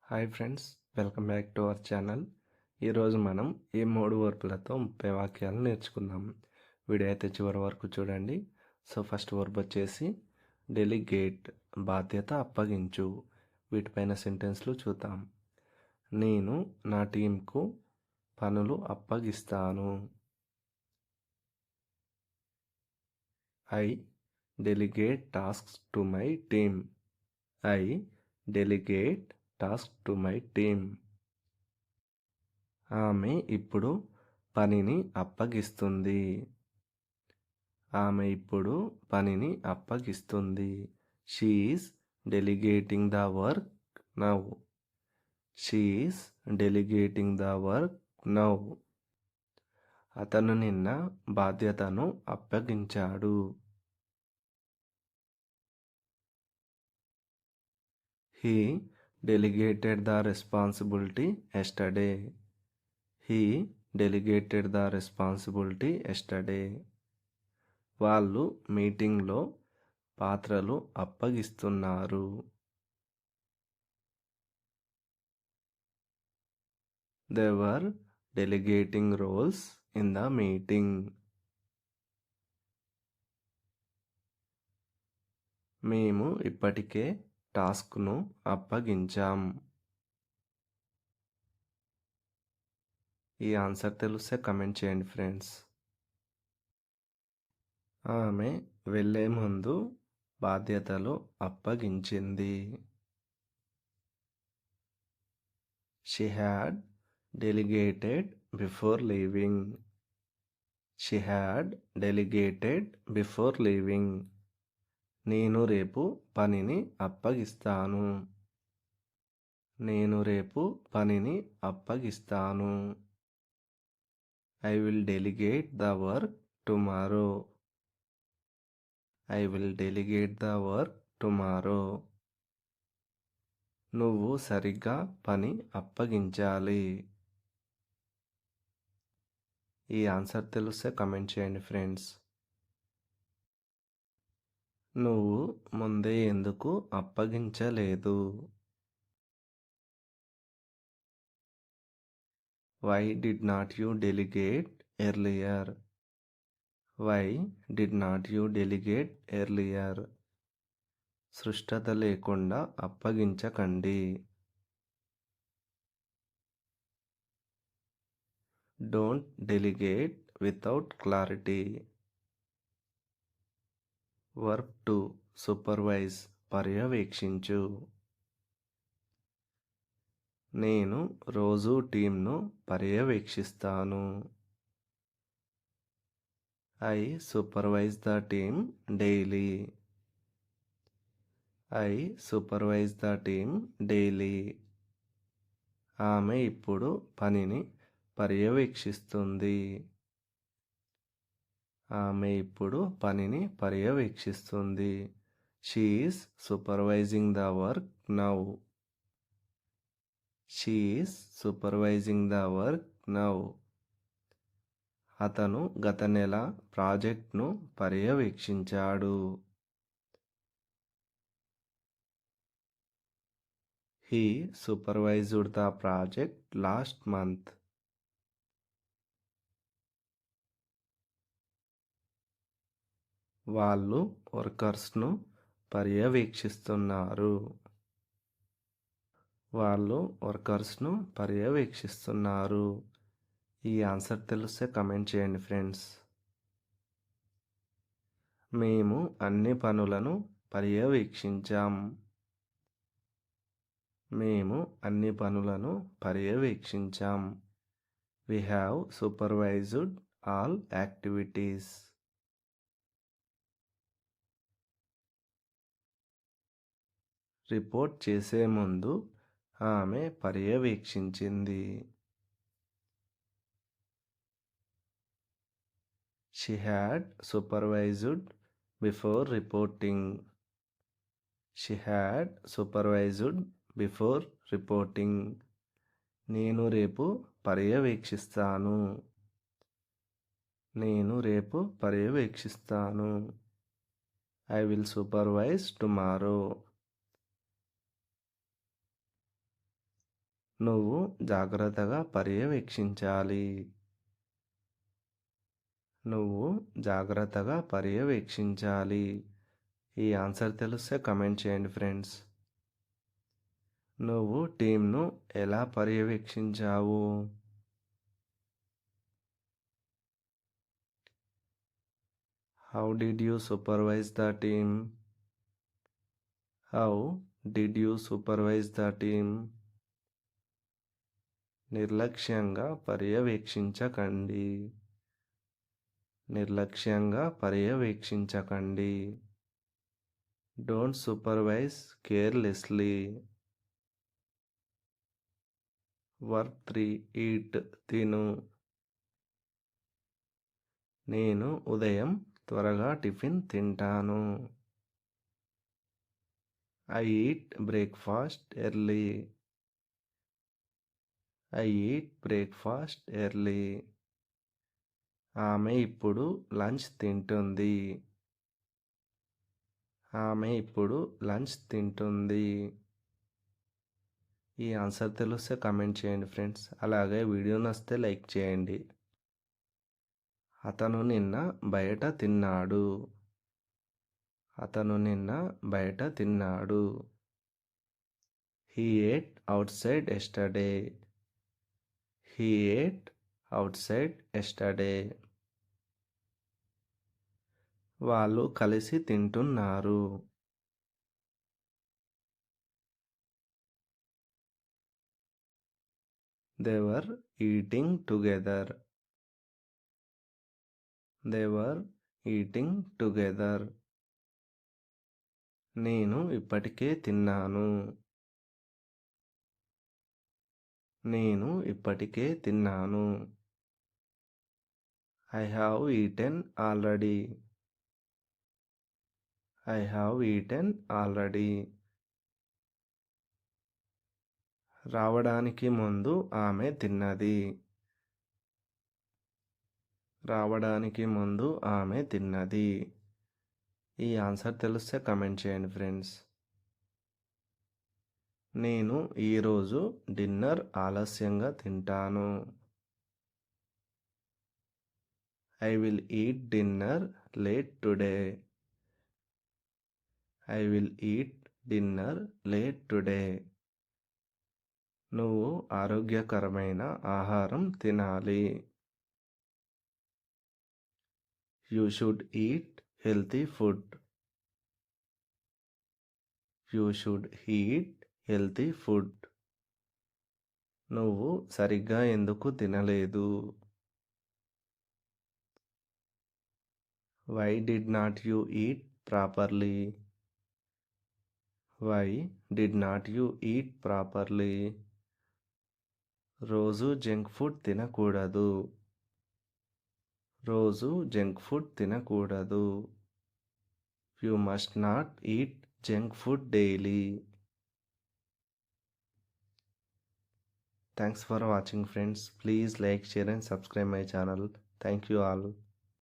Hi friends, welcome back to our channel. ఈరోజు మనం ఈ 3 వర్బులతో 30 వాక్యాలు నేర్చుకుందాం. వీడియో అయితే చివరి వరకు చూడండి. సో ఫస్ట్ వర్బ్ వచ్చేసి డెలిగేట్, బాధ్యత అప్పగించు. వీటిపైన సెంటెన్స్లు చూద్దాం. నేను నా టీంకు పనులు అప్పగిస్తాను. I delegate tasks to my team. I delegate task to my team. ఆమె ఇప్పుడు పనిని అప్పగిస్తుంది. ఆమె ఇప్పుడు పనిని అప్పగిస్తుంది. She is delegating the work now. She is delegating the work now. అతను నిన్న బాధ్యతను అప్పగించాడు. He delegated the responsibility yesterday. He delegated the responsibility yesterday. వాళ్ళు మీటింగ్లో పాత్రలు అప్పగిస్తున్నారు. They were delegating roles in the meeting. మేము ఇప్పటికే టాస్క్ను అప్పగించాం. ఈ ఆన్సర్ తెలిస్తే కమెంట్ చేయండి ఫ్రెండ్స్. ఆమె వెళ్ళే ముందు బాధ్యతలు అప్పగించింది. She had delegated before leaving. She had delegated before leaving. నేను రేపు పనిని అప్పగిస్తాను. నేను రేపు పనిని అప్పగిస్తాను. I will delegate the work tomorrow. I will delegate the work tomorrow. నువ్వు సరిగ్గా పని అప్పగించాలి. ఈ ఆన్సర్ తెలిస్తే కమెంట్ చేయండి ఫ్రెండ్స్. నువ్వు ముందే ఎందుకు అప్పగించలేదు? Why did not you delegate earlier? Why did not you delegate earlier? స్పష్టత లేకుండా అప్పగించకండి. Don't delegate without clarity. Verb 2 supervise, పర్యవేక్షించు. నేను రోజు టీంను పర్యవేక్షిస్తాను. I supervise the team daily. I supervise the team daily. ఆమె ఇప్పుడు పనిని పర్యవేక్షిస్తుంది. ఆమె ఇప్పుడు పనిని పర్యవేక్షిస్తుంది. She is supervising the work now. She is supervising the work now. అతను గత నెల ప్రాజెక్ట్ను పర్యవేక్షించాడు. He supervised the project last month. వాళ్ళు వర్కర్స్ను పర్యవేక్షిస్తున్నారు. వాళ్ళు వర్కర్స్ను పర్యవేక్షిస్తున్నారు. ఈ ఆన్సర్ తెలిస్తే కమెంట్ చేయండి ఫ్రెండ్స్. మేము అన్ని పనులను పర్యవేక్షించాం. మేము అన్ని పనులను పర్యవేక్షించాం. We have supervised all activities. Report చేసే ముందు ఆమె పర్యవేక్షించింది. She had supervised before reporting. She had supervised before reporting. నేను రేపు పర్యవేక్షిస్తాను. నేను రేపు పర్యవేక్షిస్తాను. I will supervise tomorrow. నువ్వు జాగ్రత్తగా పర్యవేక్షించాలి. నువ్వు జాగ్రత్తగా పర్యవేక్షించాలి. ఈ ఆన్సర్ తెలిస్తే కమెంట్ చేయండి ఫ్రెండ్స్. నువ్వు టీంను ఎలా పర్యవేక్షించావు? How did you supervise the team? How did you supervise the team? నిర్లక్ష్యంగా పర్యవేక్షించకండి. నిర్లక్ష్యంగా పర్యవేక్షించకండి. Don't supervise carelessly. Work 3 eat తిను. నేను ఉదయం త్వరగా టిఫిన్ తింటాను. I eat breakfast early. I eat breakfast early. ఆమె ఇప్పుడు లంచ్ తింటుంది. ఆమె ఇప్పుడు లంచ్ తింటుంది. ఈ ఆన్సర్ తెలిస్తే కమెంట్ చేయండి ఫ్రెండ్స్. అలాగే వీడియో నచ్చితే లైక్ చేయండి. అతను నిన్న బయట తిన్నాడు. అతను నిన్న బయట తిన్నాడు. He ate outside yesterday. He ate outside yesterday. వాళ్ళు కలిసి తింటున్నారు. They were eating together. They were eating together. నేను ఇప్పటికే తిన్నాను. నేను ఇప్పటికే తిన్నాను. I have eaten already. I have eaten already. రావడానికి ముందు ఆమె తిన్నది. రావడానికి ముందు ఆమె తిన్నది. ఈ ఆన్సర్ తెలిస్తే కమెంట్ చేయండి ఫ్రెండ్స్. నేను ఈరోజు డిన్నర్ ఆలస్యంగా తింటాను. I will eat dinner late today. I will eat dinner late today. నువ్వు ఆరోగ్యకరమైన ఆహారం తినాలి. You should eat healthy food. You should eat healthy food. నువ్వు సరిగ్గా ఎందుకు తినలేదు? Why did not you eat properly? Why did not you eat properly? రోజు junk food తినకూడదు. రోజు జంక్ ఫుడ్ తినకూడదు. You must not eat junk food daily. Thanks for watching friends. Please like, share and subscribe my channel. Thank you all.